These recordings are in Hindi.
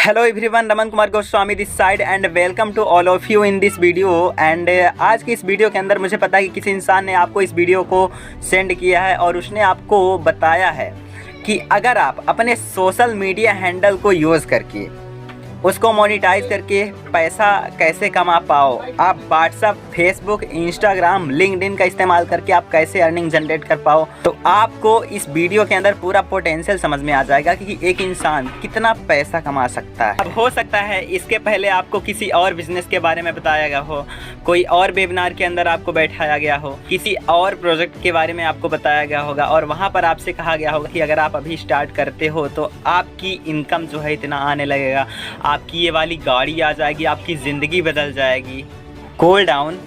Hello everyone, Raman Kumar Goswami this side and welcome to all of you in this video. And आज की इस वीडियो के अंदर मुझे पता है कि किसी इंसान ने आपको इस वीडियो को सेंड किया है और उसने आपको बताया है कि अगर आप अपने सोशल मीडिया हैंडल को यूज़ करके उसको मोनेटाइज करके पैसा कैसे कमा पाओ, आप व्हाट्सअप, फेसबुक, इंस्टाग्राम, लिंक्डइन का इस्तेमाल करके आप कैसे अर्निंग जनरेट कर पाओ, तो आपको इस वीडियो के अंदर पूरा पोटेंशियल समझ में आ जाएगा कि एक इंसान कितना पैसा कमा सकता है। अब हो सकता है इसके पहले आपको किसी और बिजनेस के बारे में बताया गया हो, कोई और वेबिनार के अंदर आपको बैठाया गया हो, किसी और प्रोजेक्ट के बारे में आपको बताया गया होगा और वहाँ पर आपसे कहा गया होगा कि अगर आप अभी स्टार्ट करते हो तो आपकी इनकम जो है इतना आने लगेगा, आपकी ये वाली गाड़ी आ जाएगी, आपकी ज़िंदगी बदल जाएगी। Cool down.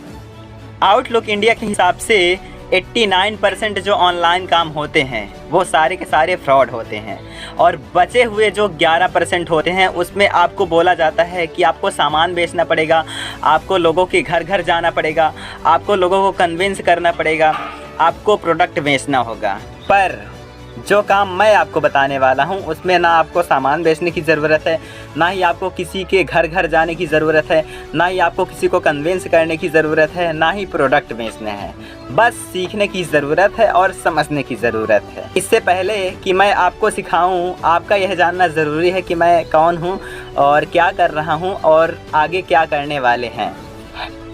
आउटलुक इंडिया के हिसाब से 89% जो ऑनलाइन काम होते हैं वो सारे के सारे फ्रॉड होते हैं और बचे हुए जो 11% होते हैं उसमें आपको बोला जाता है कि आपको सामान बेचना पड़ेगा, आपको लोगों के घर घर जाना पड़ेगा, आपको लोगों को कन्विंस करना पड़ेगा, आपको प्रोडक्ट बेचना होगा। पर जो काम मैं आपको बताने वाला हूं उसमें ना आपको सामान बेचने की ज़रूरत है, ना ही आपको किसी के घर घर जाने की ज़रूरत है, ना ही आपको किसी को कन्विंस करने की ज़रूरत है, ना ही प्रोडक्ट बेचने हैं। बस सीखने की ज़रूरत है और समझने की ज़रूरत है। इससे पहले कि मैं आपको सिखाऊं, आपका यह जानना ज़रूरी है कि मैं कौन हूं और क्या कर रहा हूं और आगे क्या करने वाले हैं।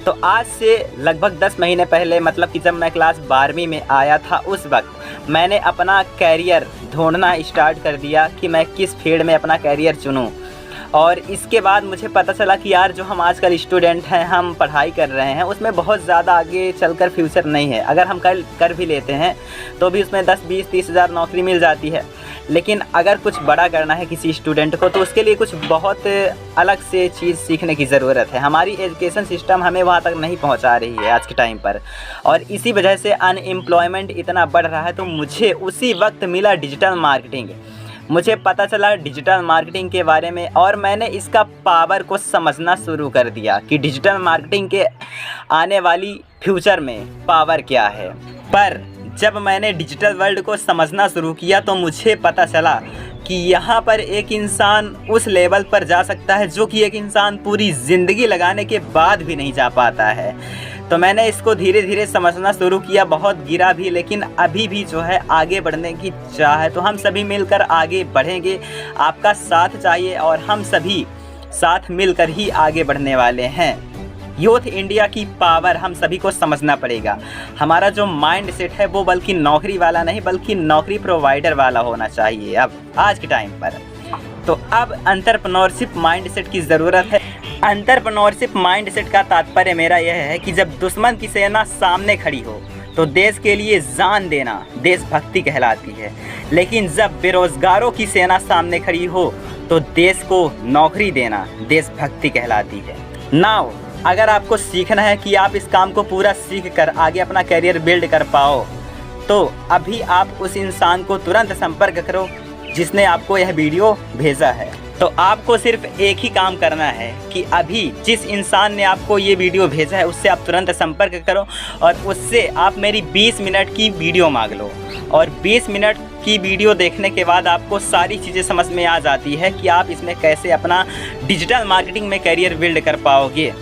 तो आज से लगभग 10 महीने पहले, मतलब कि जब मैं क्लास 12वीं में आया था, उस वक्त मैंने अपना कैरियर ढूंढना स्टार्ट कर दिया कि मैं किस फील्ड में अपना कैरियर चुनूं। और इसके बाद मुझे पता चला कि यार जो हम आजकल स्टूडेंट हैं, हम पढ़ाई कर रहे हैं, उसमें बहुत ज़्यादा आगे चलकर फ्यूचर नहीं है। अगर हम कर भी लेते हैं तो भी उसमें 10, 20, 30 हज़ार नौकरी मिल जाती है। लेकिन अगर कुछ बड़ा करना है किसी स्टूडेंट को तो उसके लिए कुछ बहुत अलग से चीज़ सीखने की ज़रूरत है। हमारी एजुकेशन सिस्टम हमें वहाँ तक नहीं पहुँचा रही है आज के टाइम पर, और इसी वजह से अनएम्प्लॉयमेंट इतना बढ़ रहा है। तो मुझे उसी वक्त मिला डिजिटल मार्केटिंग। मुझे पता चला डिजिटल मार्केटिंग के बारे में और मैंने इसका पावर को समझना शुरू कर दिया कि डिजिटल मार्केटिंग के आने वाली फ्यूचर में पावर क्या है। पर जब मैंने डिजिटल वर्ल्ड को समझना शुरू किया तो मुझे पता चला कि यहाँ पर एक इंसान उस लेवल पर जा सकता है जो कि एक इंसान पूरी ज़िंदगी लगाने के बाद भी नहीं जा पाता है। तो मैंने इसको धीरे धीरे समझना शुरू किया, बहुत गिरा भी, लेकिन अभी भी जो है आगे बढ़ने की चाह है। तो हम सभी मिलकर आगे बढ़ेंगे, आपका साथ चाहिए और हम सभी साथ मिलकर ही आगे बढ़ने वाले हैं। यूथ इंडिया की पावर हम सभी को समझना पड़ेगा। हमारा जो माइंड सेट है वो बल्कि नौकरी वाला नहीं बल्कि नौकरी प्रोवाइडर वाला होना चाहिए अब आज के टाइम पर। तो अब एंटरप्रेन्योरशिप माइंड सेट की ज़रूरत है। एंटरप्रेन्योरशिप माइंड सेट का तात्पर्य मेरा यह है कि जब दुश्मन की सेना सामने खड़ी हो तो देश के लिए जान देना देशभक्ति कहलाती है, लेकिन जब बेरोजगारों की सेना सामने खड़ी हो तो देश को नौकरी देना देशभक्ति कहलाती है। नाउ अगर आपको सीखना है कि आप इस काम को पूरा सीख कर आगे अपना करियर बिल्ड कर पाओ तो अभी आप उस इंसान को तुरंत संपर्क करो जिसने आपको यह वीडियो भेजा है। तो आपको सिर्फ एक ही काम करना है कि अभी जिस इंसान ने आपको ये वीडियो भेजा है उससे आप तुरंत संपर्क करो और उससे आप मेरी 20 मिनट की वीडियो मांग लो। और 20 मिनट की वीडियो देखने के बाद आपको सारी चीज़ें समझ में आ जाती है कि आप इसमें कैसे अपना डिजिटल मार्केटिंग में करियर बिल्ड कर पाओगे।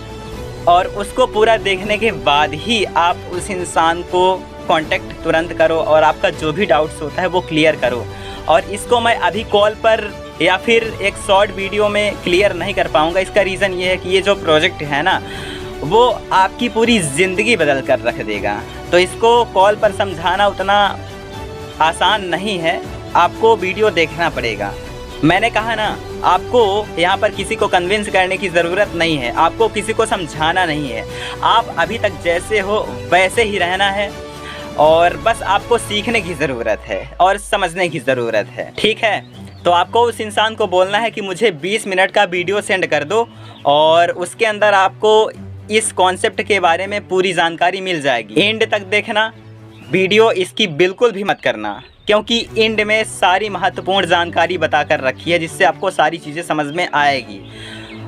और उसको पूरा देखने के बाद ही आप उस इंसान को कांटेक्ट तुरंत करो और आपका जो भी डाउट्स होता है वो क्लियर करो। और इसको मैं अभी कॉल पर या फिर एक शॉर्ट वीडियो में क्लियर नहीं कर पाऊँगा। इसका रीज़न ये है कि ये जो प्रोजेक्ट है ना वो आपकी पूरी ज़िंदगी बदल कर रख देगा। तो इसको कॉल पर समझाना उतना आसान नहीं है, आपको वीडियो देखना पड़ेगा। मैंने कहा ना, आपको यहाँ पर किसी को कन्विंस करने की ज़रूरत नहीं है, आपको किसी को समझाना नहीं है। आप अभी तक जैसे हो वैसे ही रहना है और बस आपको सीखने की ज़रूरत है और समझने की ज़रूरत है, ठीक है। तो आपको उस इंसान को बोलना है कि मुझे 20 मिनट का वीडियो सेंड कर दो और उसके अंदर आपको इस कॉन्सेप्ट के बारे में पूरी जानकारी मिल जाएगी। एंड तक देखना वीडियो, इसकी बिल्कुल भी मत करना क्योंकि एंड में सारी महत्वपूर्ण जानकारी बता कर रखी है जिससे आपको सारी चीज़ें समझ में आएगी।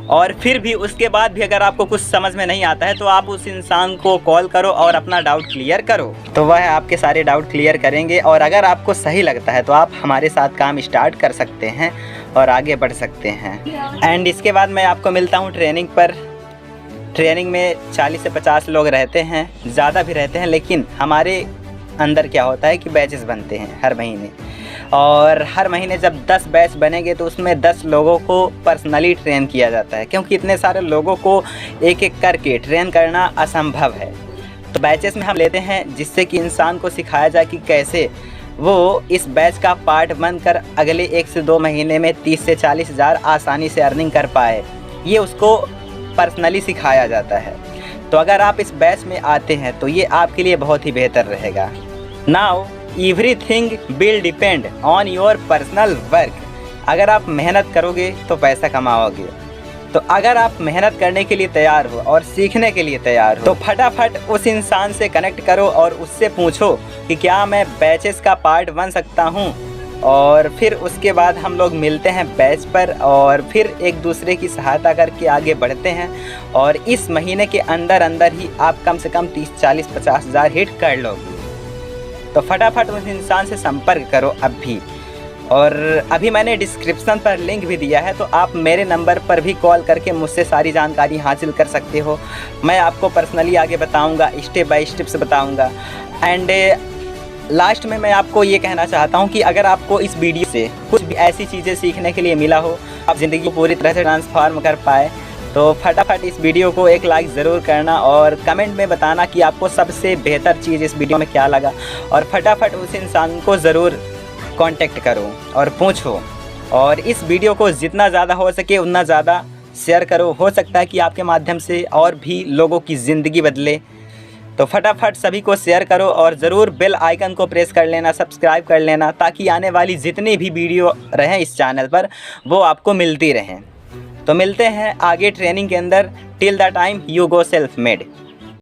और फिर भी उसके बाद भी अगर आपको कुछ समझ में नहीं आता है तो आप उस इंसान को कॉल करो और अपना डाउट क्लियर करो, तो वह आपके सारे डाउट क्लियर करेंगे। और अगर आपको सही लगता है तो आप हमारे साथ काम स्टार्ट कर सकते हैं और आगे बढ़ सकते हैं। एंड इसके बाद मैं आपको मिलता हूँ ट्रेनिंग पर। ट्रेनिंग में 40 से 50 लोग रहते हैं, ज़्यादा भी रहते हैं, लेकिन हमारे अंदर क्या होता है कि बैचेस बनते हैं हर महीने, और हर महीने जब 10 बैच बनेंगे तो उसमें 10 लोगों को पर्सनली ट्रेन किया जाता है, क्योंकि इतने सारे लोगों को एक एक करके ट्रेन करना असंभव है। तो बैचेस में हम लेते हैं जिससे कि इंसान को सिखाया जाए कि कैसे वो इस बैच का पार्ट बनकर अगले 1 से 2 महीने में 30 से 40 हज़ार आसानी से अर्निंग कर पाए। ये उसको पर्सनली सिखाया जाता है। तो अगर आप इस बैच में आते हैं तो ये आपके लिए बहुत ही बेहतर रहेगा। Now everything will depend on your personal work. अगर आप मेहनत करोगे तो पैसा कमाओगे। तो अगर आप मेहनत करने के लिए तैयार हो और सीखने के लिए तैयार हो तो फटाफट उस इंसान से कनेक्ट करो और उससे पूछो कि क्या मैं बैचेस का पार्ट बन सकता हूँ। और फिर उसके बाद हम लोग मिलते हैं बैच पर और फिर एक दूसरे की सहायता करके आगे बढ़ते हैं। और इस महीने के अंदर अंदर ही आप कम से कम 30, 40, 50 हज़ार हिट कर लोगे। तो फटाफट उस इंसान से संपर्क करो अभी। और अभी मैंने डिस्क्रिप्शन पर लिंक भी दिया है, तो आप मेरे नंबर पर भी कॉल करके मुझसे सारी जानकारी हासिल कर सकते हो। मैं आपको पर्सनली आगे बताऊंगा, स्टेप बाय स्टेप से बताऊंगा। एंड लास्ट में मैं आपको ये कहना चाहता हूँ कि अगर आपको इस वीडियो से कुछ भी ऐसी चीज़ें सीखने के लिए मिला हो, आप ज़िंदगी को पूरी तरह से ट्रांसफॉर्म कर पाए, तो फटाफट इस वीडियो को एक लाइक ज़रूर करना और कमेंट में बताना कि आपको सबसे बेहतर चीज़ इस वीडियो में क्या लगा। और फटाफट उस इंसान को ज़रूर कांटेक्ट करो और पूछो। और इस वीडियो को जितना ज़्यादा हो सके उतना ज़्यादा शेयर करो। हो सकता है कि आपके माध्यम से और भी लोगों की ज़िंदगी बदले। तो फटाफट सभी को शेयर करो और ज़रूर बेल आइकन को प्रेस कर लेना, सब्सक्राइब कर लेना, ताकि आने वाली जितनी भी वीडियो रहें इस चैनल पर वो आपको मिलती रहें। तो मिलते हैं आगे ट्रेनिंग के अंदर। Till the time you go self made.